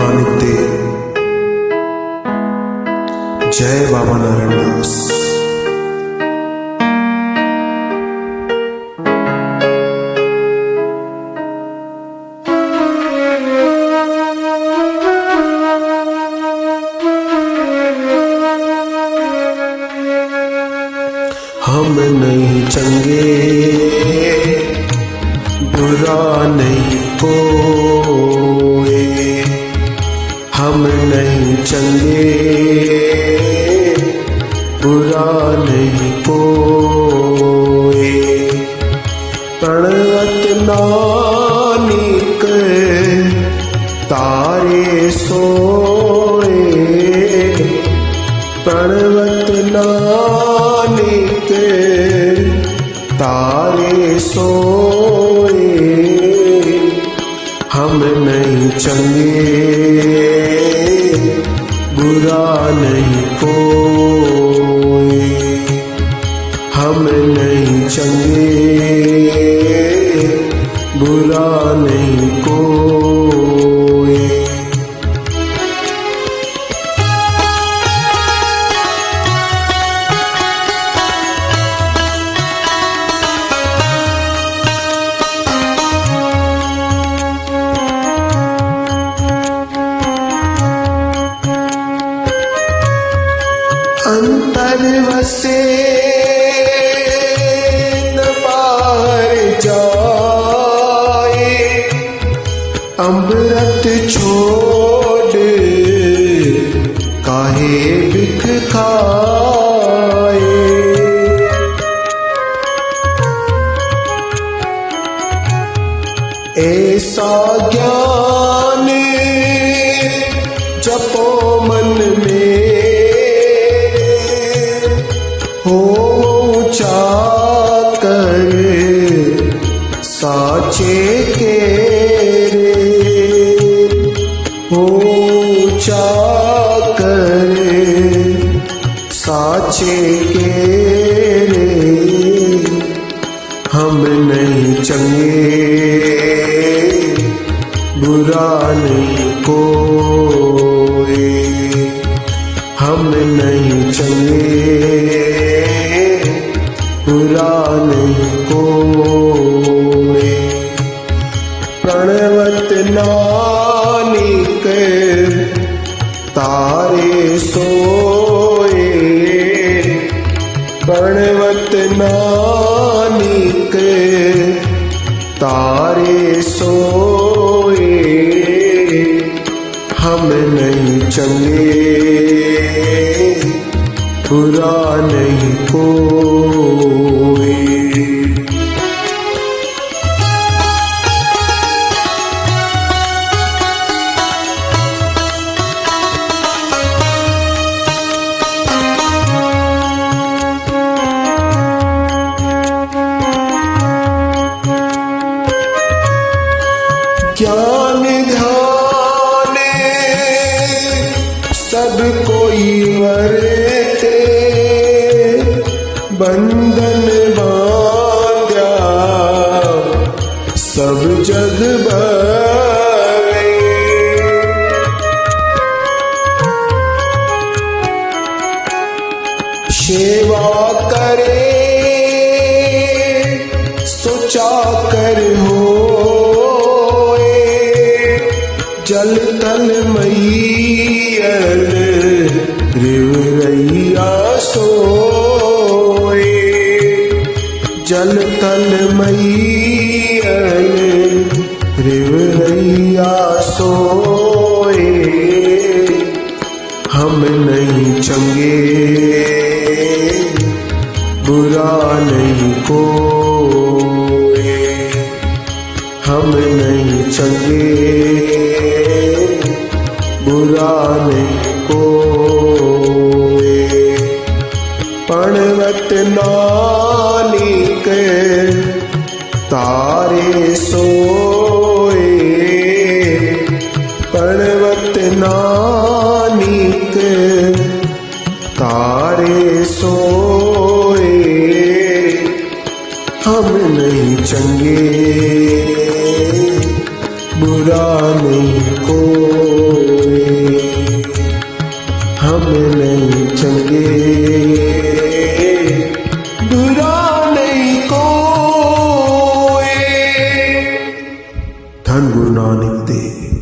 नानक देव। जय बाबा नारायण दास। हम नहीं चंगे, बुरा नहीं कोई। हम नहीं चंगे, बुरा नहीं कोई। प्रणवत नानक तारे सोए। प्रणवत नानक तारे सोए। हम नहीं चंगे, बुरा नहीं कोई। हम नहीं चंगे, बुरा नहीं कोई। अंतर वसे न पार जाए। अमृत छोड़ काहे बिख खाए। ऐसा ज्ञान जपो मन में, हो ऊंचा कर साचे के रे। हो ऊंचा कर साचे के रे। हम नहीं चंगे, बुरा नहीं कोई। हम नहीं चंगे, बुरा नहीं कोई। प्रणवत नानक तारे सोए। प्रणवत नानक तारे सोए। हम नहीं चंगे, बुरा नहीं कोई। ज्ञान ध्यान सब कोई वरते। बंधन बांध्या सब जग बरे। सेवा करे सोचा कर होए। जल तल मैयल रिवरैया सोए। जल तल मैयल रिवरैया सोए। हम नहीं चंगे, बुरा नहीं कोई। हम नहीं चंगे, बुरा नहीं कोई। प्रणवत नानक तारे सोए। प्रणवत नानक तारे सोए। हम नहीं चंगे, बुरा नहीं को। ਧੰਨ ਗੁਰੂ ਨਾਨਕ ਦੇਵ।